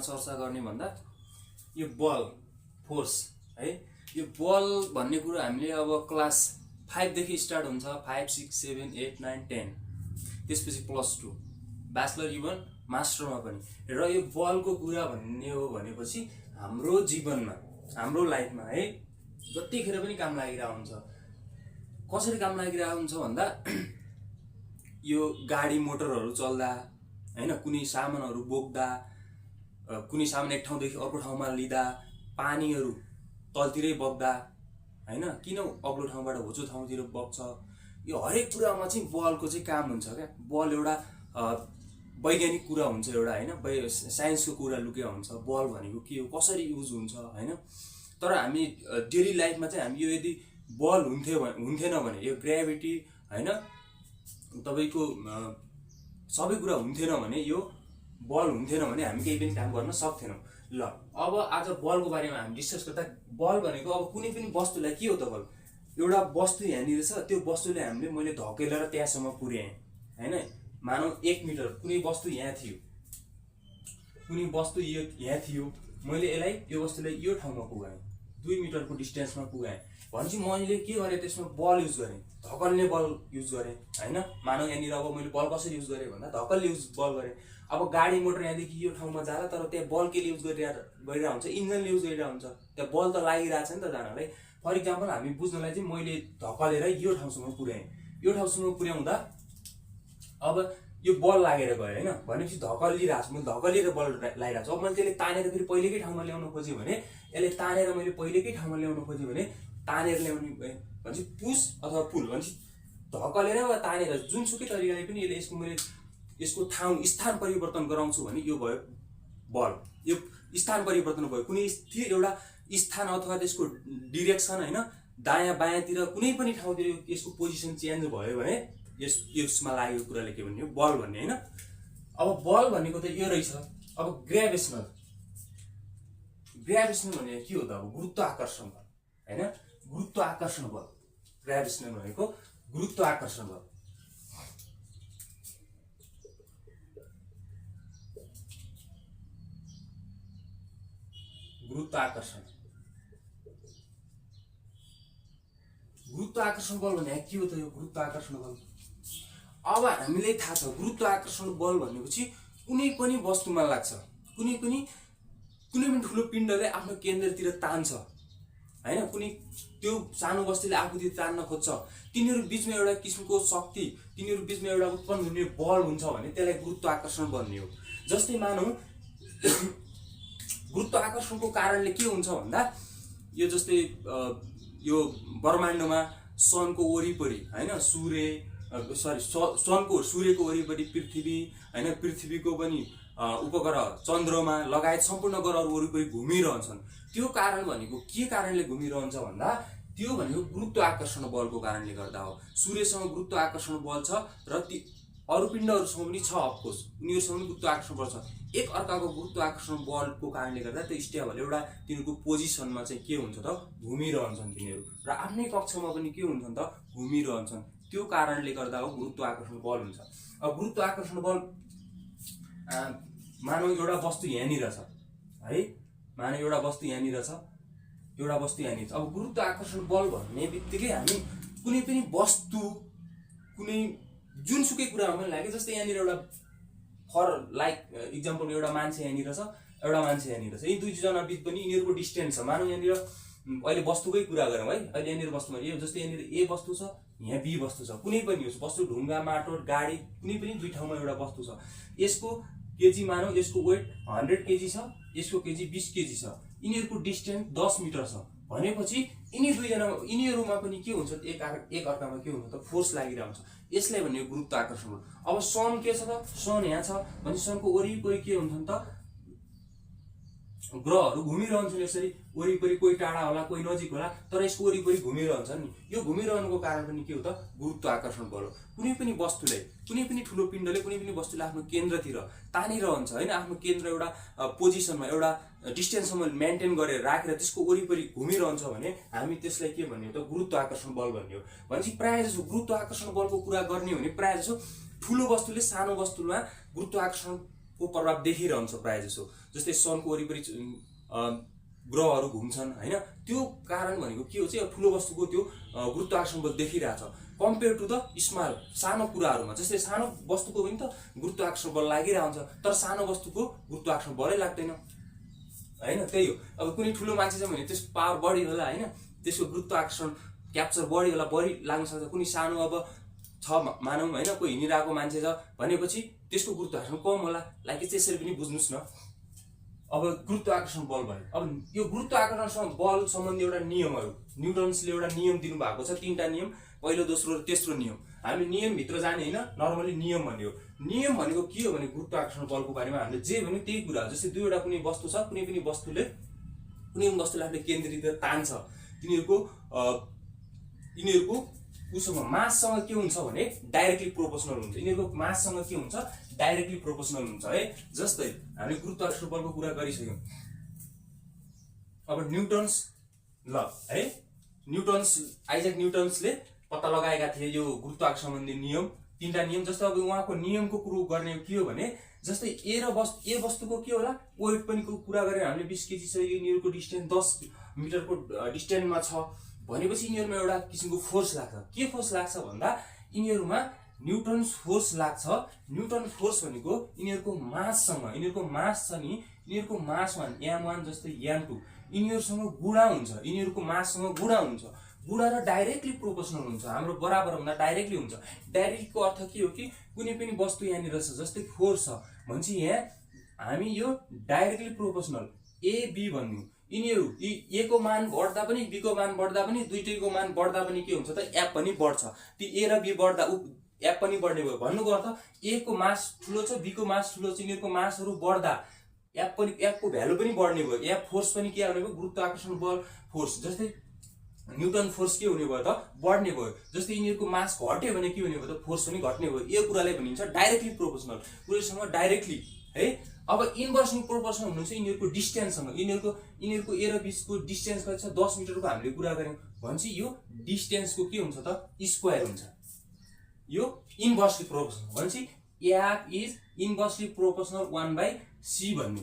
चर्चा गर्ने भन्दा यो बल फोर्स है। यो बल भन्ने कुरा हामीले अब क्लास 5 देखि स्टार्ट हुन्छ, 5 6 7 8 9 10, त्यसपछि +2 ब्याचलर इभन मास्टरमा पनि। र यो बलको कुरा भन्ने हो भनेपछि हाम्रो जीवनमा हाम्रो लाइफमा है जतिखेर पनि काम लागिरहेको हुन्छ। कसरी काम लागिरहेको हुन्छ भन्दा यो गाडी मोटरहरू चल्दा हैन, कुनै सामानहरू बोक्दा, कुनै सामान एक ठाउँदेखि अर्को ठाउँमा लिँदा, पानीहरू तलतिरै बग्दा हैन, किन अग्लो ठाउँबाट होचो ठाउँतिर बग्छ, यो हरेक कुरामा चाहिँ बलको चाहिँ काम हुन्छ क्या। बल एउटा वैज्ञानिक कुरा हुन्छ एउटा हैन, साइन्सको कुरा लुकेको हुन्छ। बल भनेको के हो, कसरी युज हुन्छ हैन। तर हामी डेली लाइफमा चाहिँ हामी यो यदि बल हुन्थेन भने, यो ग्रेभिटी हैन तपाईको सबै कुरा हुन्थेन भने, यो बल हुन्थेन भने हामी केही पनि काम गर्न सक्थेनौँ। ल अब आज बलको बारेमा हामी डिस्कस गर्दा, बल भनेको अब कुनै पनि वस्तुलाई के हो त बल? एउटा वस्तु यहाँनिर छ, त्यो वस्तुले हामीले मैले धकेलेर त्यहाँसम्म पुर्याएँ हैन। मानौ 1 मिटर कुनै वस्तु यहाँ थियो, कुनै वस्तु यहाँ थियो, मैले यसलाई यो वस्तुलाई यो ठाउँमा पुगाएँ, 2 मिटरको डिस्टेन्समा पुगाएँ भनेपछि मैले के गरेँ, त्यसमा बल युज गरेँ, धकल्ने बल युज गरेँ हैन। मानौ यहाँनिर अब मैले बल कसरी युज गरेँ भन्दा धकल्ने बल गरेँ। अब गाडी मोटर यहाँदेखि यो ठाउँमा जाला, तर त्यहाँ बल केले युज गरिरहेको हुन्छ, इन्जिनले युज गरिरहेको हुन्छ, त्यहाँ बल त लागिरहेको छ नि त जानलाई। फर इक्जाम्पल हामी बुझ्नलाई चाहिँ मैले धकलेर यो ठाउँसम्म पुर्याएँ, यो ठाउँसम्म पुर्याउँदा अब यो बल लागेर गयो हैन, भनेपछि धकलिरहेको छु, मैले धकलेर बल लगाइरहेको छु। अब मैले त्यसले तानेर फेरि पहिलेकै ठाउँमा ल्याउन खोजेँ भने, यसले तानेर मैले पहिलेकै ठाउँमा ल्याउन खोजेँ भने, तानेर ल्याउने भनेपछि पुस अथवा पुल भनेपछि धकलेर वा तानेर जुनसुकै तरिकाले पनि यसले मैले यसको ठाउँ स्थान परिवर्तन गराउँछु भने यो भयो बल। यो स्थान परिवर्तन भयो, कुनै स्थिर एउटा स्थान अथवा त्यसको डिरेक्सन हैन, दायाँ बायाँतिर कुनै पनि ठाउँतिर यसको पोजिसन चेन्ज भयो भने यसमा लागेको कुराले के भन्ने हो, बल भन्ने हैन। अब बल भनेको त यो रहेछ। अब ग्रेभिटेसनल भनेको के हो त? अब गुरुत्वाकर्षण बल हैन, गुरुत्वाकर्षण बल। ग्रेभिटेसनल भनेको गुरुत्वाकर्षण बल। गुरुत्वाकर्षण बल भने के हो त? यो गुरुत्वाकर्षण बल अब हामीलाई थाहा छ, गुरुत्वाकर्षण बल भनेपछि कुनै पनि वस्तुमा लाग्छ, कुनै पनि ठुलो पिण्डले आफ्नो केन्द्रतिर तान्छ हैन, कुनै त्यो सानो वस्तुले आफूतिर तान्न खोज्छ, तिनीहरू बीचमा एउटा किसिमको शक्ति, तिनीहरू बीचमा एउटा उत्पन्न हुने बल हुन्छ भने त्यसलाई गुरुत्वाकर्षण भन्ने हो। जस्तै मानौ गुरुत्वाकर्षणको कारणले के हुन्छ भन्दा, यो जस्तै यो ब्रह्माण्डमा सनको वरिपरि हैन, सूर्यको वरिपरि पृथ्वी हैन, पृथ्वीको पनि उपग्रह चन्द्रमा लगायत सम्पूर्ण ग्रहहरू वरिपरि घुमिरहन्छन्। त्यो कारण भनेको के कारणले घुमिरहन्छ भन्दा, त्यो भनेको गुरुत्वाकर्षण बलको कारणले गर्दा हो। सूर्यसँग गुरुत्वाकर्षण बल छ र ती अरू पिण्डहरूसँग पनि छ, अफकोर्स उनीहरूसँग पनि गुरुत्वाकर्षण बल छ। एक अर्काको गुरुत्वाकर्षण बलको कारणले गर्दा त्यो स्टेबल एउटा तिनीहरूको पोजिसनमा चाहिँ के हुन्छ त, घुमिरहन्छन् तिनीहरू, र आफ्नै कक्षमा पनि के हुन्छन् त, घुमिरहन्छन्। त्यो कारणले गर्दा हो गुरुत्वाकर्षण बल हुन्छ। अब गुरुत्वाकर्षण बल मानौ एउटा वस्तु यहाँनिर छ है, मानौ एउटा वस्तु यहाँनिर छ, एउटा वस्तु यहाँनिर छ। अब गुरुत्वाकर्षण बल भन्ने बित्तिकै हामी कुनै पनि वस्तु, कुनै जुनसुकै कुरामा पनि लाग्यो, जस्तै यहाँनिर एउटा फर लाइक इक्जाम्पल एउटा मान्छे यहाँनिर छ, एउटा मान्छे यहाँनिर छ, यी दुईजना बिच पनि यिनीहरूको डिस्टेन्स छ। मानौ यहाँनिर अहिले वस्तुकै कुरा गरौँ है, अहिले यहाँनिर वस्तुमा यो जस्तै यहाँनिर ए वस्तु छ, यहाँ बी वस्तु छ, कुनै पनि होस् वस्तु, ढुङ्गा माटो गाडी कुनै पनि दुई ठाउँमा एउटा वस्तु छ, यसको केजी मानौ, यसको वेट 100 केजी छ, यसको केजी 20 केजी छ, यिनीहरूको डिस्टेन्स 10 मिटर छ भनेपछि यिनीहरूमा पनि के हुन्छ, एक अर्कामा के हुन्छ त, फोर्स लागिरहेको हुन्छ। यसलाई भन्ने गुरुत्वाकर्षण बल। अब सन के छ त, सन यहाँ छ भने सनको वरिपरि के हुन्छन् त, ग्रहहरू घुमिरहन्छन् यसरी वरिपरि, कोही टाढा होला कोही नजिक होला, तर यसको वरिपरि घुमिरहन्छन् नि। यो घुमिरहनुको कारण पनि के हो त, गुरुत्वाकर्षण बल हो। कुनै पनि वस्तुले, कुनै पनि ठुलो पिण्डले कुनै पनि वस्तुलाई आफ्नो केन्द्रतिर तानिरहन्छ हैन, आफ्नो केन्द्र एउटा पोजिसनमा एउटा डिस्टेन्ससम्म मेन्टेन गरेर राखेर त्यसको वरिपरि घुमिरहन्छ भने हामी त्यसलाई के भन्ने हो त, गुरुत्वाकर्षण बल भन्ने हो। भनेपछि प्रायः जसो गुरुत्वाकर्षण बलको कुरा गर्ने हो भने प्रायः जसो ठुलो वस्तुले सानो वस्तुमा गुरुत्वाकर्षण को प्रभाव देखिरहन्छ प्रायः जसो। जस्तै सनको वरिपरि ग्रहहरू घुम्छन् हैन, त्यो कारण भनेको के हो चाहिँ ठुलो वस्तुको त्यो गुरुत्वाकर्षण बल देखिरहेछ कम्पेयर टु द स्मल सानो कुराहरूमा। जस्तै सानो वस्तुको पनि त गुरुत्वाकर्षण बल लागिरहन्छ, तर सानो वस्तुको गुरुत्वाकर्षण बलै लाग्दैन हैन। त्यही हो, अब कुनै ठुलो मान्छे छ भने त्यसको पावर बढी होला हैन, त्यसको गुरुत्वाकर्षण क्याप्चर बढी होला, बढी लाग्न सक्छ। कुनै सानो अब छ मानौँ हैन, कोही हिँडिरहेको मान्छे छ भनेपछि त्यसको गुरुत्वाकर्षण कम होला, लाइक त्यसरी पनि बुझ्नुस् न। अब गुरुत्वाकर्षण बल भयो, अब यो गुरुत्वाकर्षण बल सम्बन्धी एउटा नियमहरू न्युटन्सले एउटा नियम दिनुभएको छ, 3टा नियम, पहिलो दोस्रो र तेस्रो नियम। हामी नियमभित्र जाने होइन, नर्मली नियम भन्ने हो। नियम भनेको के हो भने गुरुत्वाकर्षण बलको बारेमा हामीले जे भन्यो त्यही कुरा हो। जस्तै दुईवटा कुनै वस्तु छ, कुनै पनि वस्तुले आफूले केन्द्रित गरेर तान्छ, यिनीहरूको उसँग माससँग के हुन्छ भने डाइरेक्टली प्रोपोर्सनल हुन्छ। यिनीहरूको माससँग के हुन्छ, डाइरेक्टली प्रोपोर्सनल हुन्छ है। जस्तै हामीले गुरुत्वाकर्षण बलको कुरा गरिसक्यौँ। अब न्युटन्स ल है, आइजक न्युटन्सले पत्ता लगाएका थिए यो गुरुत्वाकर्षण सम्बन्धी नियम, 3टा नियम। जस्तो अब उहाँको नियमको कुरो गर्ने के हो भने जस्तै ए वस्तुको के होला, वेट पनि को कुरा गरेर हामीले 20 केजी छ, यिनीहरूको डिस्टेन्स 10 मिटरको डिस्टेन्समा छ भनेपछि यिनीहरूमा एउटा किसिमको फोर्स लाग्छ। के फोर्स लाग्छ भन्दा यिनीहरूमा न्युटन्स फोर्स लाग्छ। न्युटन फोर्स भनेको यिनीहरूको माससँग, यिनीहरूको मास छ नि, यिनीहरूको मास m1 जस्तै m2 यिनीहरूसँग गुणा हुन्छ, यिनीहरूको माससँग गुणा हुन्छ। गुणा र डाइरेक्टली प्रोपोर्सनल हुन्छ, हाम्रो बराबर भन्दा डाइरेक्टली हुन्छ। डाइरेक्टको अर्थ के हो कि कुनै पनि वस्तु यहाँनिर छ, जस्तै फोर्स छ भन्छ यहाँ हामी यो डाइरेक्टली प्रोपोर्सनल ए बी भन्नु। यिनीहरू ए को मान बढ्दा पनि बी को मान बढ्दा पनि दुईटैको मान बढ्दा पनि के हुन्छ त एफ पनि बढ्छ। ती ए र बी बढ्दा एफ पनि बढ्ने भयो। भन्नुको अर्थ ए को मास ठुलो छ, बी को मास ठुलो छ, यिनीहरूको मासहरू बढ्दा एफ को भ्यालु पनि बढ्ने भयो। एफ फोर्स पनि के आउने भयो, गुरुत्वाकर्षण बल फोर्स। जस्तै न्युटन फोर्स के हुने भयो त, बढ्ने भयो। जस्तै यिनीहरूको मास घट्यो भने के हुने भयो त, फोर्स पनि घट्ने भयो। यो कुरालाई भनिन्छ डाइरेक्टली प्रोपोर्सनल, कुरैसँग डाइरेक्टली है। अब इन्भर्सली प्रोपोर्सनल हुनुहुन्छ यिनीहरूको डिस्टेन्ससँग। यिनीहरूको ए र बीचको डिस्टेन्स कति छ, 10 मिटरको हामीले कुरा गर्यौँ भनेपछि यो डिस्टेन्सको के हुन्छ त, स्क्वायर हुन्छ। यो इन्भर्सली प्रोपोर्सनल भनेपछि F is inversely proportional 1/c भन्नु।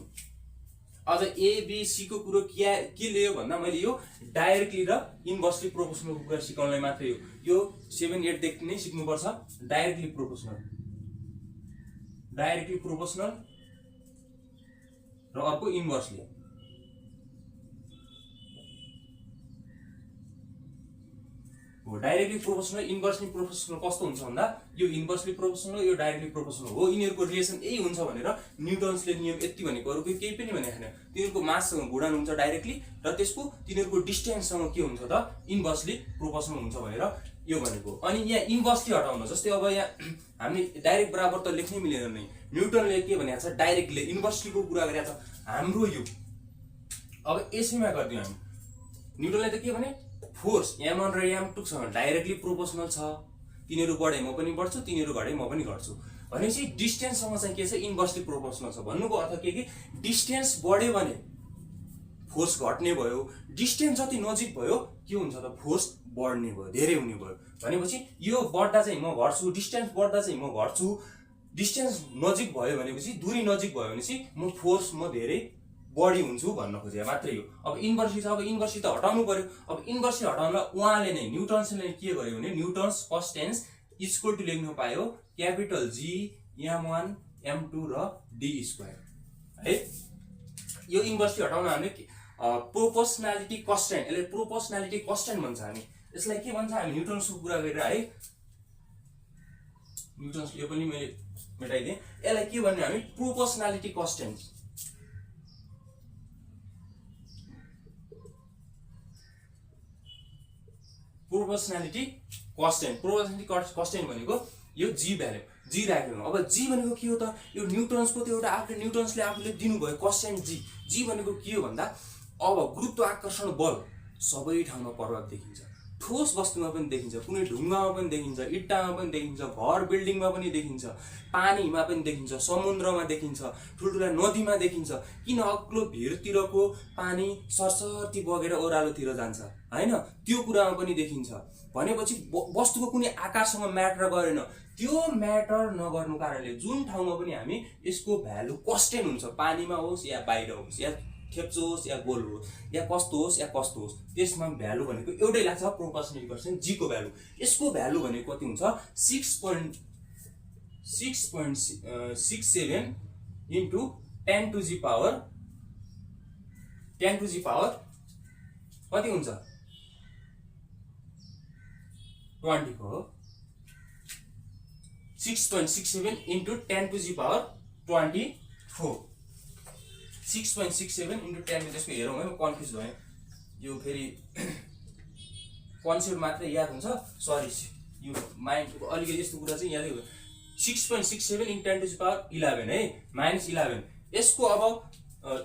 अझ ए बी सी को कुरो के लियो भन्दा मैले यो डाइरेक्टली र इन्भर्सली प्रोपोर्सनलको कुरा सिकाउनलाई मात्रै हो। यो 7 8 देखि नै सिक्नुपर्छ। डाइरेक्टली प्रोपोर्सनल र अर्को इन्भर्सली। हो डाइरेक्टली प्रोपोर्सनल इन्भर्सली प्रोपोर्सनल कस्तो हुन्छ भन्दा यो इन्भर्सली प्रोपोर्सनल यो डाइरेक्टली प्रोपोर्सनल हो। यिनीहरूको रिलेसन यही हुन्छ भनेर न्युटन्सले नियम यति भनेको, अरु केही पनि भनेको छैन। तिनीहरूको माससँग गुणन हुन्छ डाइरेक्टली र त्यसको तिनीहरूको डिस्टेन्ससँग के हुन्छ त, इन्भर्सली प्रोपोर्सनल हुन्छ भनेर यो भनेको। अनि यहाँ इन्भर्सली हटाउन, जस्तै अब यहाँ हामीले डाइरेक्ट बराबर त लेख्नै मिलेन नै। न्युटनले के भनेको छ, डाइरेक्टली इन्भर्सलीको कुरा गरेको छ। हाम्रो यो अब यसैमा गर्दियौ हामी। न्युटनले त के भने फोर्स m1 र m2 सँग डाइरेक्टली प्रोपोर्सनल छ। तिनीहरू बढे म पनि बढ्छु, तिनीहरू घटे म पनि घट्छु भनेपछि डिस्टेन्ससँग चाहिँ के छ, इन्भर्सली प्रोपोर्सनल छ। भन्नुको अर्थ के कि डिस्टेन्स बढ्यो भने फोर्स घट्ने भयो, डिस्टेन्स जति नजिक भयो के हुन्छ त, फोर्स बढ्ने भयो, धेरै हुने भयो। भनेपछि यो बढ्दा चाहिँ म घट्छु, डिस्टेन्स बढ्दा चाहिँ म घट्छु। डिस्टेन्स नजिक भयो भनेपछि, दूरी नजिक भयो भनेपछि म फोर्स धेरै बढी हुन्छु भन्न खोजे मात्रै हो। अब इन्भर्सली छ, अब इन्भर्सली त हटाउनु पर्यो। अब इन्भर्सली हटाउनलाई उहाँले नै न्युटन्सले के गर्यो भने न्युटन्स कन्स्टेन्स इक्वल टु लेख्नु पायो क्यापिटल जी m1 m2 र d स्क्वायर है। यो इन्भर्सली हटाउन हामीले प्रोपोर्सनालिटी कन्स्टेन्ट, यसले प्रोपोर्सनालिटी कन्स्टेन्ट भन्छ हामी। यसलाई के भन्छ, हामी न्युटन्सको कुरा गरेर है, न्युटन्स यो पनि मैले मेटाइदिएँ। यसलाई के भन्ने हामी, प्रोपोर्सनालिटी कन्स्टेन्ट। प्रोपोर्सनालिटी कन्स्टेन्ट भनेको यो जी भ्यालु, जी राख्नु। अब जी भनेको के हो त, यो न्युटन्सको त्यो एउटा न्युटन्सले आफूले दिनुभयो कन्स्टेन्ट जी। जी भनेको के हो भन्दा अब गुरुत्वाकर्षण बल सबै ठाउँमा प्रभाव देखिन्छ। ठोस वस्तुमा पनि देखिन्छ, कुनै ढुङ्गामा पनि देखिन्छ, इट्टामा पनि देखिन्छ, घर बिल्डिङमा पनि देखिन्छ, पानीमा पनि देखिन्छ, समुद्रमा देखिन्छ, ठुल्ठुला नदीमा देखिन्छ। किन अग्लो भिरतिरको पानी सरसर्ती बगेर ओह्रालोतिर जान्छ हैन, त्यो कुरामा पनि देखिन्छ। भनेपछि वस्तुको कुनै आकारसँग म्याटर गरेन। त्यो म्याटर नगर्नु कारणले जुन ठाउँमा पनि हामी यसको भ्यालु कन्स्टेन्ट हुन्छ, पानीमा होस् या बाहिर होस् या थेप्चो होस् या गोल होस् या कस्तो होस् या कस्तो होस्, त्यसमा भ्यालु भनेको एउटै लाग्छ, प्रोपोर्सनल पर्सेन्ट जी को भ्यालु। यसको भ्यालु भनेको कति हुन्छ 6.67 इन्टु 10 टु जी पावर कति हुन्छ 24। 6.67 इन्टु 10 टु जी पावर 24। 6.67 इन्टु 10 त्यसको हेरौँ है, म कन्फ्युज भएँ। यो फेरि कन्सेप्ट मात्रै याद हुन्छ, सरी यो माइन्डको अलिकति यस्तो कुरा चाहिँ यादै भयो। 6.67 इन्टु 10 टु जी पावर 11 है, -11। यसको अब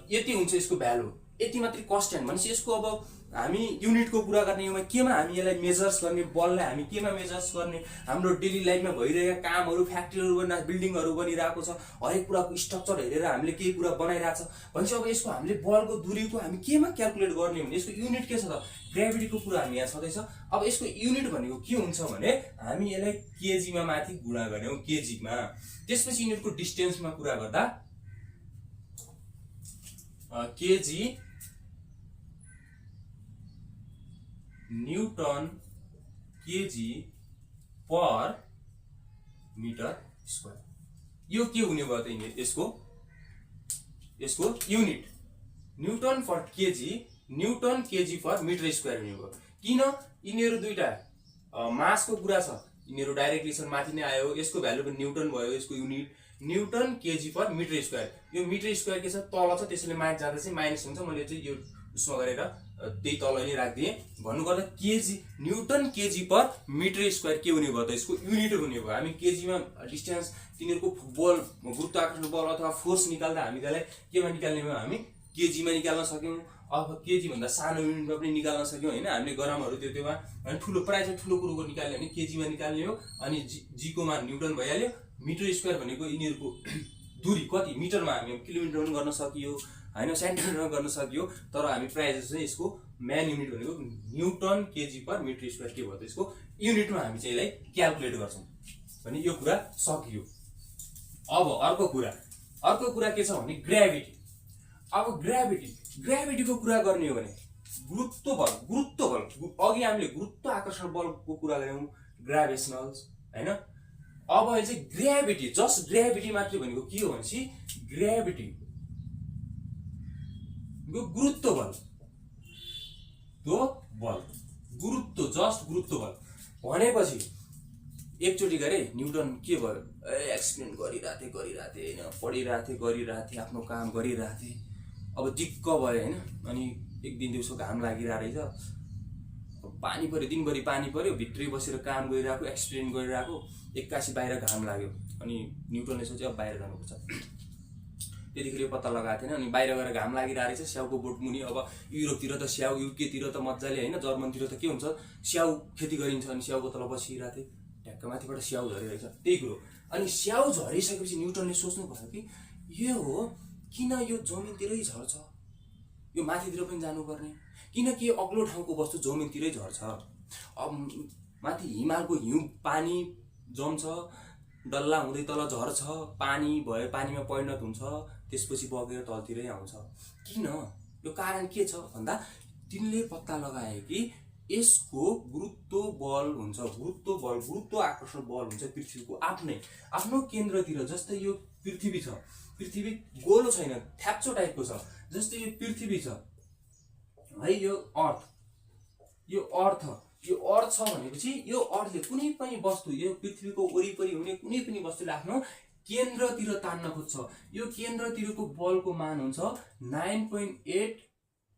यति हुन्छ, यसको भ्यालु यति मात्रै कन्स्टेन्ट। भनेपछि यसको अब हामी युनिटको कुरा गर्ने हो, केमा हामी यसलाई मेजर्स गर्ने, बललाई हामी केमा मेजर्स गर्ने, हाम्रो डेली लाइफमा भइरहेका कामहरू, फ्याक्ट्रीहरू बनिरहेको, बिल्डिङहरू बनिरहेको छ, हरेक कुराको स्ट्रक्चर हेरेर हामीले केही कुरा बनाइरहेको छ भनेपछि अब यसको हामीले बलको दूरीको हामी केमा क्याल्कुलेट गर्ने भने यसको युनिट के छ त, ग्रेभिटीको कुरा हामी यहाँ छँदैछ। अब यसको युनिट भनेको के हुन्छ भने हामी यसलाई केजीमा माथि गुणा गर्ने हो, केजीमा। त्यसपछि युनिटको डिस्टेन्समा कुरा गर्दा KG newton KG per metre square. यो के हुने भयो त यसको unit newton per KG, newton KG per metre square हुने भयो। किन यिनीहरू दुईटा मासको कुरा छ, यिनीहरू डाइरेक्टली छन्, माथि नै आयो, यसको भ्यालु पनि न्यूटन भयो, यसको unit newton KG per metre square. यो मिटर स्क्वायर के छ तल छ, त्यसैले माइनस जाँदा चाहिँ माइनस हुन्छ। मैले चाहिँ यो उसमा गरेर त्यही तल नै राखिदिएँ। भन्नुपर्दा kg newton KG per metre square के हुने भयो त, यसको युनिट हुने भयो। हामी केजीमा डिस्टेन्स, तिनीहरूको बल, गुरुत्वाकर्षण बल अथवा फोर्स निकाल्दा हामी त्यसलाई केमा निकाल्ने भयो, हामी केजीमा निकाल्न सक्यौँ। अब केजी भन्दा सानो युनिटमा पनि निकाल्न सक्यौँ होइन, हामीले ग्रामहरू त्योमा अनि ठुलो प्रायः चाहिँ ठुलो कुरोको निकाल्यो भने केजीमा निकाल्ने हो। अनि जीको मान न्युटन भइहाल्यो। मिटर स्क्वायर भनेको यिनीहरूको दूरी कति मिटरमा, हामी किलोमिटर पनि गर्न सकियो होइन, सेन्टिमिटरमा गर्न सकियो, तर हामी प्रायः जस्तो चाहिँ यसको मेन युनिट भनेको newton kg per metre square के भयो त, यसको युनिटमा हामी चाहिँ यसलाई क्याल्कुलेट गर्छौँ भने यो कुरा सकियो। अब अर्को कुरा के छ भने ग्रेभिटी। अब ग्रेभिटीको कुरा गर्ने हो भने गुरुत्व बल अघि हामीले गुरुत्व आकर्षण बलको कुरा गऱ्यौँ, ग्राभिटेसनल्स हैन। अब अहिले चाहिँ ग्रेभिटी, जस्ट ग्रेभिटी मात्रै भनेको के हो भनेपछि ग्रेभिटी गुरुत्व बल, जस्ट गुरुत्व बल भनेपछि एकचोटि गरे न्युटन के भयो, एक्सप्लेन गरिरहेथे होइन, पढिरहेथे आफ्नो काम गरिरहेथे। अब दिक्क भयो होइन। अनि एक दिन दिउँसो घाम लागिरहेको रहेछ, पानी पऱ्यो, दिनभरि पानी पऱ्यो, भित्रै बसेर काम गरिरहेको, एक्सप्लेन गरिरहेको, एक्कासी बाहिर घाम लाग्यो। अनि न्युटनले सोच्यो अब बाहिर जानुपर्छ। त्यतिखेर यो पत्ता लगाएको थिएन। अनि बाहिर गएर घाम लागिरहेको रहेछ, स्याउको बोट मुनि। अब युरोपतिर त स्याउ, युकेतिर त मजाले होइन, जर्मनतिर त के हुन्छ स्याउ खेती गरिन्छ। अनि स्याउको तल बसिरहेको थिएँ, ट्याक्क माथिबाट स्याउ झरिरहेछ, त्यही कुरो। अनि स्याउ झरिसकेपछि न्युटनले सोच्नु भयो कि यो हो किन यो जमिनतिरै झर्छ, यो माथितिर पनि जानुपर्ने, किनकि अग्लो ठाउँको वस्तु जमिनतिरै झर्छ। अब माथि हिमालको हिउँ पानी जम्छ, डल्ला हुँदै तल झर्छ, पानी भयो, पानीमा परिणत हुन्छ, त्यसपछि बगेर तलतिरै आउँछ। किन? यो कारण के छ भन्दा तिनले पत्ता लगाए कि यसको गुरुत्व बल हुन्छ, गुरुत्व आकर्षण बल हुन्छ पृथ्वीको आफ्नो केन्द्रतिर। जस्तै यो पृथ्वी छ, पृथ्वी गोलो छैन, थ्याप्चो टाइपको छ। जस्तै यो पृथ्वी छ है, यो अर्थ छ भनेपछि यो अर्थले कुनै पनि वस्तु, यो पृथ्वीको वरिपरि हुने कुनै पनि वस्तुले आफ्नो केन्द्रतिर तान्न खोज्छ। यो केन्द्रतिरको बलको मान हुन्छ 9.8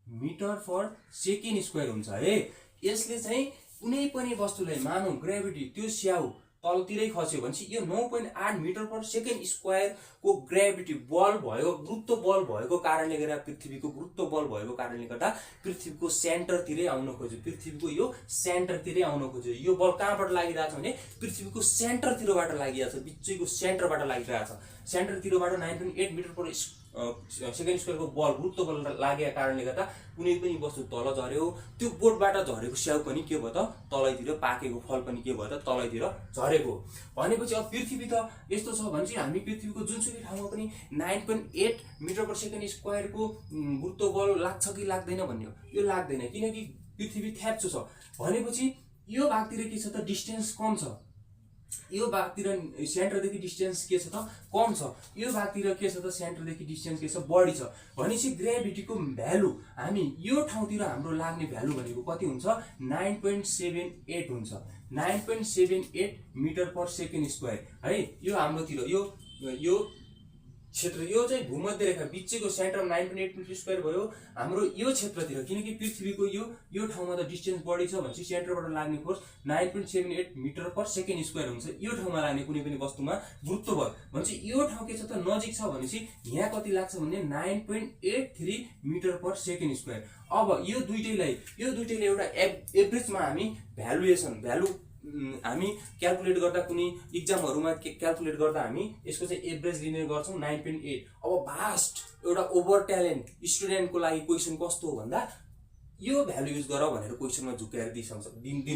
मिटर पर सेकेन्ड स्क्वायर हुन्छ है। यसले चाहिँ कुनै पनि वस्तुलाई, मानौ ग्रेभिटी, त्यो स्याउ तलतिरै खस्यो भनेपछि यो 9.8 मिटर पर सेकेन्ड स्क्वायरको ग्रेभिटी बल भयो, गुरुत्व बल भएको कारणले गर्दा पृथ्वीको गुरुत्व बल भएको कारणले गर्दा पृथ्वीको सेन्टरतिरै आउन खोज्यो, पृथ्वीको यो सेन्टरतिरै आउन खोज्यो। यो बल कहाँबाट लागिरहेछ भने पृथ्वीको सेन्टरतिरबाट लागिरहेछ, बिचैको सेन्टरबाट लागिरहेछ। सेन्टरतिरबाट 9.8 मिटर पर सेकेन्ड स्क्वायरको बल गुरुत्व बल लागेको कारणले गर्दा कुनै पनि वस्तु तल झर्यो, त्यो बोर्डबाट झरेको स्याउ पनि के भयो त तलैतिर, पाकेको फल पनि के भयो त तलैतिर झरेको। भनेपछि अब पृथ्वी त यस्तो छ भने चाहिँ हामी पृथ्वीको जुनसुकै ठाउँमा पनि 9.8 मिटर पर सेकेन्ड स्क्वायरको गुरुत्व बल लाग्छ कि लाग्दैन भन्ने हो, यो लाग्दैन किनकि पृथ्वी थ्याप्चो छ। भनेपछि यो भागतिर के छ त डिस्टेन्स कम छ, यो भागतिर सेन्टरदेखि डिस्टेन्स के छ त कम छ, यो भागतिर के छ त सेन्टरदेखि डिस्टेन्स के छ बढी छ। भनेपछि ग्रेभिटीको भ्यालु हामी यो ठाउँतिर हाम्रो लाग्ने भ्यालु भनेको कति हुन्छ 9.78 हुन्छ, 9.78 मिटर पर सेकेन्ड स्क्वायर है। यो हाम्रोतिर यो क्षेत्र यो चाहिँ भूमध्य रेखा बिचको सेन्टर 9.8 मिटर स्क्वायर भयो हाम्रो यो क्षेत्रतिर, किनकि पृथ्वीको यो ठाउँमा त डिस्टेन्स बढी छ भनेपछि सेन्टरबाट लाग्ने force 9.78 metre per second square हुन्छ। यो ठाउँमा लाग्ने कुनै पनि वस्तुमा गुरुत्व बल भनेपछि यो ठाउँ के छ त नजिक छ भनेपछि यहाँ कति लाग्छ भने 9.83 मिटर पर सेकेन्ड स्क्वायर। अब यो दुईटैलाई एउटा एभरेजमा हामी भ्यालु हामी क्याल्कुलेट गर्दा कुनै इक्जामहरुमा क्याल्कुलेट गर्दा हामी यसको चाहिँ एभरेज लिने गर्छौं 9.8। अब भास्ट एउटा ओभर ट्यालेन्ट स्टुडेन्टको लागि क्वेशन कस्तो हो भन्दा यो भ्यालु युज गर भनेर क्वेशनमा झुकाएर दिन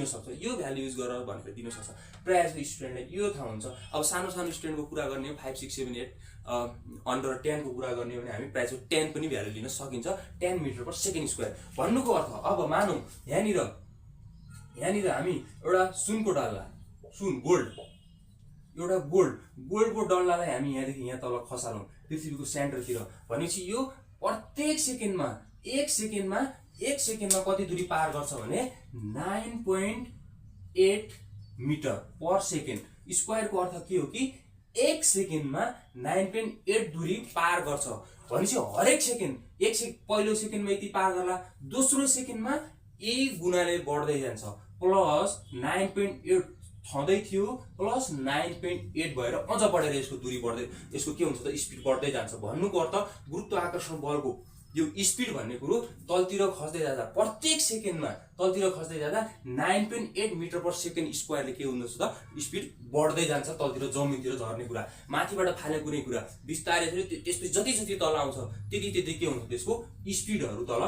सक्छ, यो भ्यालु युज गर भनेर दिन सक्छ। प्रायः जस्तो स्टुडेन्टलाई यो थाहा हुन्छ। अब सानो स्टुडेन्टको कुरा गर्ने हो 5 6 7 8 अन्डर 10 को कुरा गर्ने हो भने हामी प्रायः 10 पनि भ्यालु लिन सकिन्छ 10 मिटर पर सेकेन्ड स्क्वायर भन्नुको अर्थ। अब मानौं यहाँनिर हामी एउटा सुनको डल्ला गोल्डको डल्लालाई हामी यहाँदेखि यहाँ तल खसालौं पृथ्वीको सेन्टरतिर भनेपछि यो प्रत्येक सेकेन्डमा एक सेकेन्डमा कति दूरी पार गर्छ भने 9.8 मिटर पर सेकेन्ड स्क्वायरको अर्थ के हो कि एक सेकेन्डमा 9.8 दूरी पार गर्छ भनेपछि हरेक सेकेन्ड पहिलो सेकेन्डमा यति पार गर्ला, दोस्रो सेकेन्डमा यही गुणाले बढ्दै जान्छ प्लस 9.8 छँदै थियो प्लस 9.8 भएर अझ बढेर यसको दूरी बढ्दै यसको के हुन्छ त स्पिड बढ्दै जान्छ। भन्नुको अर्थ गुरुत्वाकर्षण बलको यो स्पिड भन्ने कुरो तलतिर खस्दै जाँदा प्रत्येक सेकेन्डमा तलतिर खस्दै जाँदा 9.8 मिटर पर सेकेन्ड स्क्वायरले के हुन्छ त स्पिड बढ्दै जान्छ तलतिर जमिनतिर झर्ने कुरा, माथिबाट फाल्ने कुनै कुरा बिस्तारै त्यसपछि जति तल आउँछ त्यति के हुन्छ त्यसको स्पिडहरु तल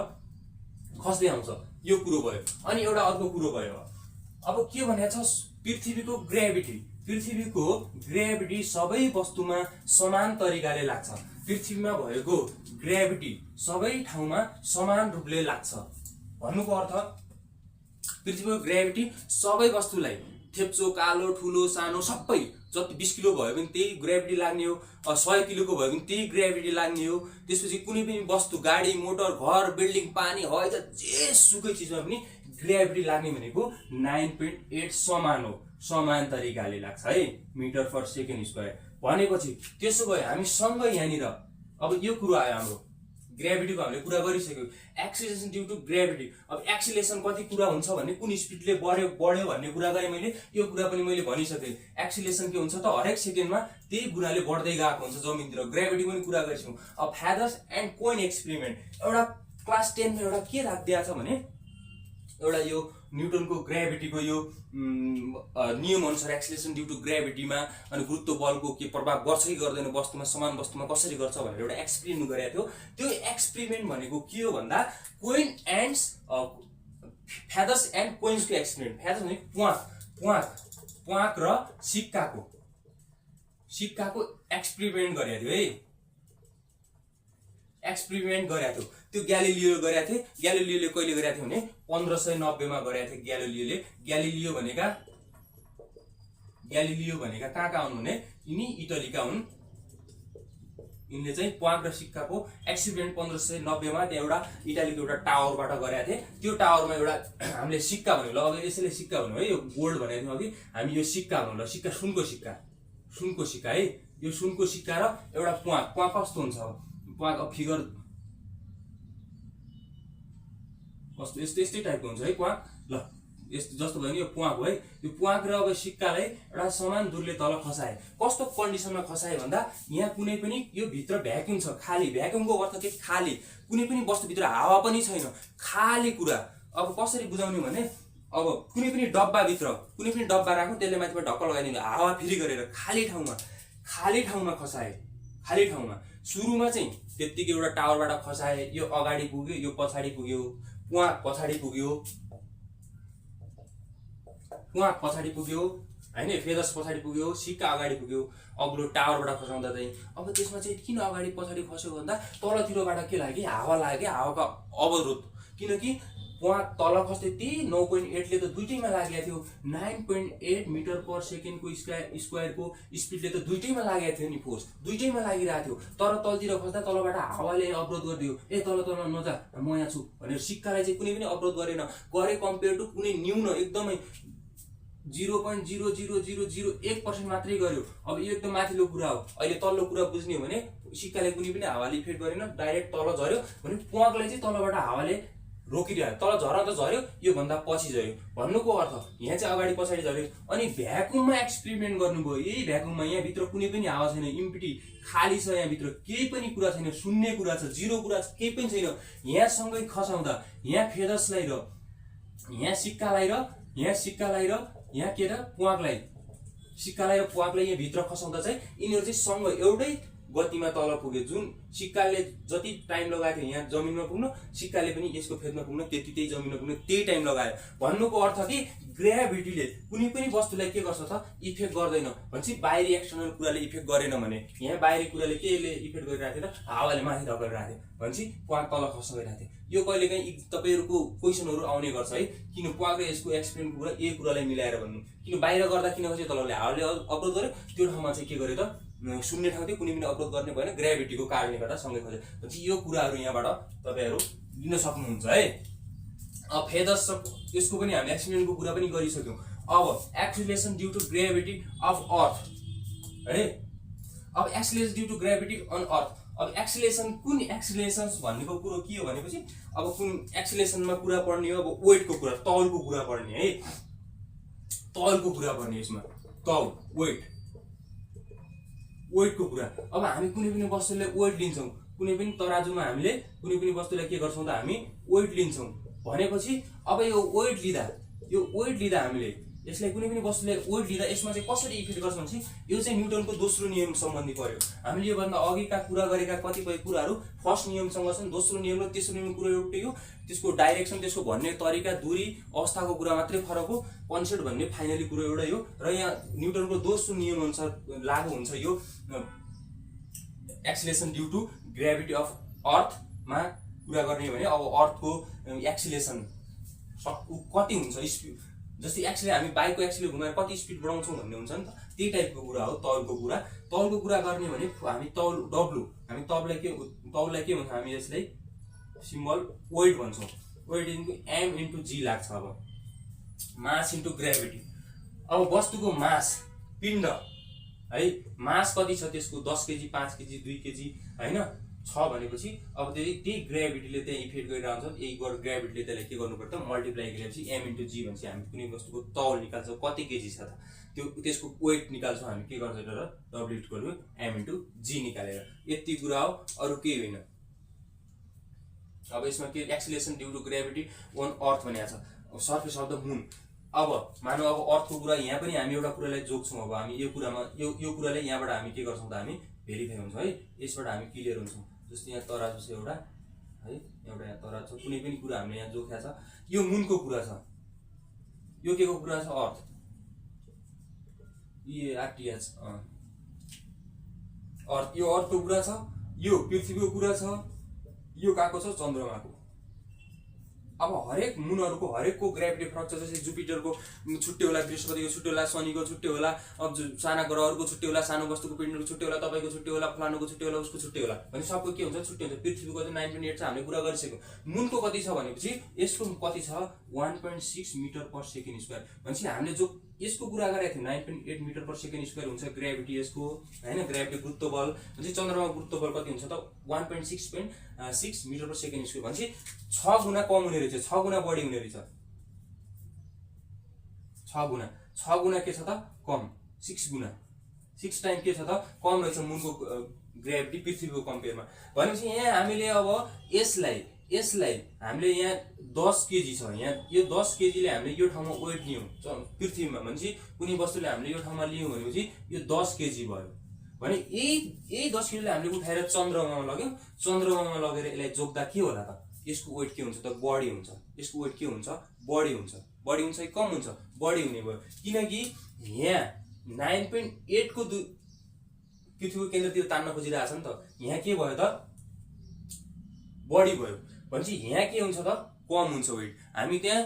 खस्दै आउँछ। यो कुरो भयो। अनि एउटा अर्को कुरो भयो अब के भनेको छ पृथ्वीको ग्रेभिटी सबै वस्तुमा समान तरिकाले लाग्छ। पृथ्वीमा भएको ग्रेभिटी सबै ठाउँमा समान रूपले लाग्छ भन्नुको अर्थ पृथ्वीको ग्रेभिटी सबै वस्तुलाई थेप्चो कालो ठुलो सानो सबै जति 20 किलो भयो भने त्यही ग्रेभिटी लाग्ने हो, 100 किलोको भयो भने त्यही ग्रेभिटी लाग्ने हो। त्यसपछि कुनै पनि वस्तु गाडी मोटर घर बिल्डिङ पानी हवाईजहाज जे सुकै चिजमा पनि ग्रेभिटी लाग्ने भनेको 9.8 समान हो, समान तरिकाले लाग्छ है मिटर पर सेकेन्ड स्क्वायर। भनेपछि त्यसो भए हामी सँगै यहाँनिर अब यो कुरा आयो हाम्रो ग्रेभिटीको हामीले कुरा गरिसक्यो एक्सिलेरेसन ड्यू टु ग्रेभिटी। अब एक्सिलेरेसन कति कुरा हुन्छ भन्ने कुन स्पिडले बढ्यो भन्ने कुरा गरे मैले, यो कुरा पनि मैले भनिसके। एक्सिलेरेसन के हुन्छ त हरेक सेकेन्डमा त्यही गुणाले बढ्दै गएको हुन्छ जमिनतिर। ग्रेभिटी पनि कुरा गरिसक्यौं। अब फेदर्स एन्ड कोइन एक्सपेरिमेन्ट एउटा क्लास 10 मा एउटा के राखिदिएको छ भने एउटा यो न्युटनको ग्रेभिटीको यो नियम अनुसार एक्सिलेरेसन ड्यू टु ग्रेभिटीमा अनि गुरुत्व बलको के प्रभाव गर्छ कि गर्दैन वस्तुमा समान वस्तुमा कसरी गर्छ भनेर एउटा एक्सपेरिमेन्ट गरेको थियो। त्यो एक्सपेरिमेन्ट भनेको के हो भन्दा कोइन एन्ड फेदर्स एन्ड कोइन्सको एक्सपेरिमेन्ट। फेदर्स भने प्वाक र सिक्काको एक्सपेरिमेन्ट गरेको थियो है, एक्सपेरिमेन्ट गरेको थियो। त्यो ग्यालिलियो गरेको थियो। ग्यालिलियोले कहिले गरेको थियो भने 1590 मा गरेको थियो ग्यालिलियोले। ग्यालिलियो भनेका कहाँ हुन् भने यिनी इटलीका हुन्। यिनले चाहिँ प्वाक र सिक्काको एक्सपेरिमेन्ट 1590 मा त्यहाँ एउटा इटालीको एउटा टावरबाट गरेको थिए। त्यो टावरमा एउटा हामीले सिक्का भन्यो ल, अब यसैले सिक्का भन्यो है, यो गोल्ड भनेको थियौं अघि, हामी यो सिक्का भन्नु ल, सिक्का सुनको सिक्का है। यो सुनको सिक्का र एउटा प्वाक कस्तो हुन्छ प्वाक अब फिगर कस्तो यस्तै टाइपको हुन्छ है प्वाक। ल यस्तो जस्तो भयो नि यो प्वाक हो है, यो प्वाक र अब सिक्कालाई एउटा समान दूरले तल खसाए। कस्तो कन्डिसनमा खसाए भन्दा यहाँ कुनै पनि यो भित्र भ्याक्युम छ, खाली। भ्याक्युमको अर्थ के? खाली, कुनै पनि वस्तुभित्र हावा पनि छैन, खाली कुरा। अब कसरी बुझाउने भने अब कुनै पनि डब्बा राख्नु, त्यसले माथिबाट ढक्क लगाइदिनु, हावा फ्री गरेर खाली ठाउँमा खसाए। खाली ठाउँमा सुरुमा चाहिँ त्यत्तिकै एउटा टावरबाट खसाए, यो अगाडि पुग्यो, यो पछाडि पुग्यो, प्वाक पछाडि पुग्यो हैन, फेदर्स पछाडि पुग्यो, सिक्का अगाडि पुग्यो। अग्लो टावरबाट खसाउँदा चाहिँ अब त्यसमा चाहिँ किन अगाडि पछाडि खस्यो भन्दा तलतिरबाट के लाग्यो? हावा लाग्यो, हावाको अवरोध। किनकि प्वाक तल खस्दै त्यही 9.8ले त दुईटैमा लागेको थियो। 9.8 मिटर पर सेकेन्डको स्क्वायरको स्पिडले त दुईटैमा लागेको थियो नि, फोर्स दुईटैमा लागिरहेको थियो। तर तलतिर खस्दा तलबाट हावाले अवरोध गरिदियो, ए तल नजा, म यहाँ छु भनेर सिक्कालाई चाहिँ कुनै पनि अवरोध गरे कम्पेयर टु कुनै न्यून एकदमै 0.00001% मात्रै गर्यो। अब यो एकदम माथिल्लो कुरा हो। अहिले तल्लो कुरा बुझ्ने हो भने सिक्काले कुनै पनि हावाले इफेक्ट गरेन, डाइरेक्ट तल झर्यो भने प्वाकलाई चाहिँ तलबाट हावाले रोकिदियो, तल झर त झर्यो, यो भन्दा पछि झर्यो भन्नुको अर्थ यहाँ चाहिँ अगाडि पछाडि झर्यो। अनि भ्याकुममा एक्सपेरिमेन्ट गर्नुभयो, यही भ्याकुममा यहाँभित्र कुनै पनि हावा छैन, इम्प्टी खाली छ, यहाँभित्र केही पनि कुरा छैन, शून्य कुरा छ, जिरो कुरा केही पनि छैन। यहाँ सँगै खसाउँदा यहाँ फेदर्सलाई र यहाँ सिक्कालाई र यहाँ के र प्वाकलाई, सिक्कालाई र प्वाकलाई यहाँ भित्र खसाउँदा चाहिँ यिनीहरू चाहिँ सँग एउटै गतिमा तल पुग्यो। जुन सिक्काले जति टाइम लगाएको थियो यहाँ जमिनमा पुग्न, सिक्काले पनि यसको फेदमा पुग्न त्यही जमिनमा पुग्न त्यही टाइम लगायो। भन्नुको अर्थ कि ग्रेभिटीले कुनै पनि वस्तुलाई के गर्छ त? इफेक्ट गर्दैन। भनेपछि बाहिरी एक्सटर्नल कुराले इफेक्ट गरेन भने यहाँ बाहिरी कुराले केले इफेक्ट गरिरहेको थियो त? हावाले माथि धकेलिरहेको थियो, भनेपछि प्वाक तल खस्न गइरहेको थियो। यो कहिलेकाहीँ तपाईँहरूको क्वेसनहरू आउने गर्छ है, किन प्वाक र यसको एक्सपेरिमेन्टको कुरा एक कुरालाई मिलाएर भन्नु, किन बाहिर गर्दा किन खस्यो तलले? हावाले अवरोध गर्यो, त्यो ठाउँमा चाहिँ के गर्यो त? शून्य ठाउँ थियो, कुनै पनि अवरोध गर्ने भएन, ग्रेभिटीको कारणले गर्दा सँगै खस्यो। भनेपछि यो कुराहरू यहाँबाट तपाईँहरू लिन सक्नुहुन्छ है। अब फेदर्स यसको पनि हामी एक्सपेरिमेन्टको कुरा पनि गरिसक्यौँ। अब acceleration due to gravity of earth है। अब acceleration due to gravity on earth. अब एक्सिलेरेसन कुन एक्सिलेरेसन भन्नेको कुरो के हो भनेपछि अब कुन एक्सिलेरेसनमा कुरा पर्ने हो? अब वेटको कुरा, तौलको कुरा पर्ने है, तौलको कुरा पर्ने यसमा, तौल वेटको कुरा। अब हामी कुनै पनि वस्तुले वेट लिन्छौँ, कुनै पनि तराजुमा हामीले कुनै पनि वस्तुलाई के गर्छौँ त? हामी वेट लिन्छौँ भनेपछि अब यो वेट लिँदा हामीले यसलाई कुनै पनि वस्तुले वेट लिँदा यसमा चाहिँ कसरी इफेक्ट गर्छ भनेपछि यो चाहिँ न्युटनको दोस्रो नियम सम्बन्धी पर्यो। हामीले योभन्दा अघिका कुरा गरेका कतिपय कुराहरू फर्स्ट नियमसँग छन्, दोस्रो नियम र तेस्रो नियमको कुरा एउटै हो। त्यसको डाइरेक्सन, त्यसको भन्ने तरिका, दूरी, अवस्थाको कुरा मात्रै फरक हो। कन्सेप्ट भन्ने फाइनली कुरो एउटै हो। र यहाँ न्युटनको दोस्रो नियम अनुसार लागू हुन्छ यो acceleration due to gravity of अर्थमा कुरा गर्ने भने अब अर्थको एक्सिलेरेसन कति हुन्छ, स्पिड जस्तै हामी बाइकको एक्सिलेटर घुमाएर कति स्पिड बढाउँछौँ भन्ने हुन्छ नि त, त्यही टाइपको कुरा हो तौलको कुरा गर्ने भने हामी तौललाई के भन्छौँ? हामी यसलाई सिम्बल वेट भन्छौँ। वेट इन्टु एम इन्टु जी लाग्छ। अब मास इन्टु ग्रेभिटी। अब वस्तुको मास, पिण्ड है, मास कति छ त्यसको? 10 केजी, 5 केजी, 2 केजी होइन छ भनेपछि अब त्यही ग्रेभिटीले त्यहाँ इफेक्ट गरिरहन्छ। यही ग्रेभिटीले त्यसलाई के गर्नुपर्छ? मल्टिप्लाई गरेपछि एम इन्टु जी भनेपछि हामी कुनै वस्तुको तौल निकाल्छौँ, कति केजी छ त, त्यसको वेट निकाल्छौँ हामी। के गर्छ र डब्ल्यु गर्नु एम इन्टु जी निकालेर। यति कुरा हो, अरू केही होइन। अब यसमा के acceleration due to gravity on earth भनेको छ, सर्फेस अफ द मुन। अब मानव अब अर्थको कुरा यहाँ पनि हामी एउटा कुरालाई जोड्छौँ। अब हामी यो कुरामा यो कुरालाई यहाँबाट हामी के गर्छौँ त? हामी भेरिफाई हुन्छौँ है, यसबाट हामी क्लियर हुन्छौँ। जस्तै यहाँ तराजु छ एउटा है, यहाँ तराजु छ, कुनै पनि कुरा हामीले यहाँ जोख्या छ। यो मुनको कुरा छ, यो के को कुरा छ? अर्थ, EARTH अर्थ, यो अर्थको कुरा छ। यो पृथ्वीको कुरा छ, यो कहाँको छ? चन्द्रमाको। अब हरेक मुनहरूको हरेकको ग्रेभिटी फरक छ। जस्तै जुपिटरको छुट्टै होला, बृहस्पतिको छुट्टै होला, शनिको छुट्टै होला, अब साना ग्रहहरूको छुट्टै होला, सानो वस्तुको पिण्डको छुट्टै होला, तपाईँको छुट्टै होला, फलानुको छुट्टै होला, उसको छुट्टै होला भने सबको के हुन्छ? छुट्टै हुन्छ। पृथ्वीको चाहिँ 9.8 छ, हामीले कुरा गरिसक्यौँ। मुनको कति छ भनेपछि यसको कति छ? 1.6 मिटर पर सेकेन्ड स्क्वायर। भनेपछि हामीले जो यसको कुरा गरेको थियो 9.8 मिटर पर सेकेन्ड स्क्वायर हुन्छ ग्रेभिटी यसको होइन, ग्रेभिटी गुरुत्व बल। भनेपछि चन्द्रमा गुरुत्व बल कति हुन्छ त? 1.6 मिटर पर सेकेन्ड स्क्वायर। भनेपछि 6 गुणा कम हुने रहेछ, 6 गुणा बढी हुने रहेछ। 6 गुणा, 6 गुणा के छ त कम, 6 गुणा, 6 टाइम के छ त कम रहेछ मुनको ग्रेभिटी पृथ्वीको कम्पेयरमा। भनेपछि यहाँ हामीले अब यसलाई हामीले यहाँ 10 केजी छ, यहाँ यो 10 केजीले हामीले यो ठाउँमा वेट लियौँ पृथ्वीमा, भनेपछि कुनै वस्तुले हामीले यो ठाउँमा लियौँ भनेपछि यो 10 केजी भयो भने यही 10 केजीले हामीले उठाएर चन्द्रमामा लग्यौँ, चन्द्रमामा लगेर यसलाई जोग्दा के होला त, यसको वेट के हुन्छ त बढी हुन्छ, यसको वेट के हुन्छ बढी हुन्छ, बढी हुन्छ कि कम हुन्छ, बढी हुने भयो। किनकि यहाँ 9.8 को पृथ्वीको केन्द्रतिर तान्न खोजिरहेको छ नि त, यहाँ के भयो त बढी भयो भनेपछि यहाँ के हुन्छ त कम हुन्छ वेट। हामी त्यहाँ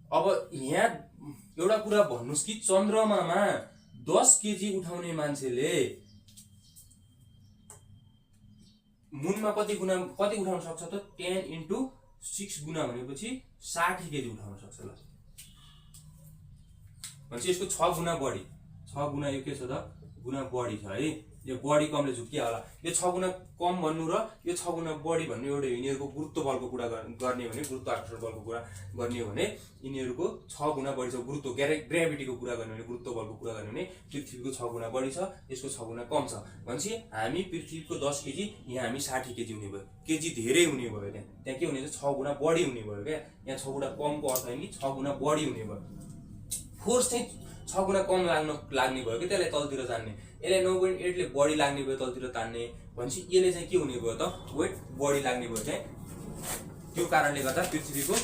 अब यहाँ एउटा कुरा भन्नुस् कि चन्द्रमामा 10 केजी उठाउने मान्छेले मुनमा कति उठाउन सक्छ त 10 into 6 गुणा भनेपछि 60 केजी उठाउन सक्छ ल। भनेपछि यसको 6 गुणा बढी, 6 गुणा यो के छ त गुणा बढी छ है, यो बढी कमले झुक्किया होला। यो 6 गुणा कम भन्नु र यो 6 गुणा बढी भन्नु एउटा यिनीहरूको गुरुत्व बलको कुरा गर्ने भने, गुरुत्वाकर्षण बलको कुरा गर्ने हो भने यिनीहरूको 6 गुणा बढी छ। गुरुत्व ग्रेभिटीको कुरा गर्ने भने, गुरुत्व बलको कुरा गर्ने भने पृथ्वीको 6 गुणा बढी छ, यसको 6 गुणा कम छ। भनेपछि हामी पृथ्वीको 10 केजी, यहाँ हामी 60 केजी हुने भयो, केजी धेरै हुने भयो। त्यहाँ के हुने छ 6 गुणा बढी हुने भयो क्या। यहाँ 6 गुणा कमको अर्थ होइन कि 6 गुणा बढी हुने भयो। फोर्स चाहिँ 6 गुणा कम लाग्ने भयो कि त्यसलाई तलतिर तान्ने, यसलाई 9.8 ले बढी लाग्ने भयो तलतिर तान्ने, भनेपछि यसले चाहिँ के हुने भयो त वेट बढी लाग्ने भयो। चाहिँ त्यो कारणले गर्दा पृथ्वीको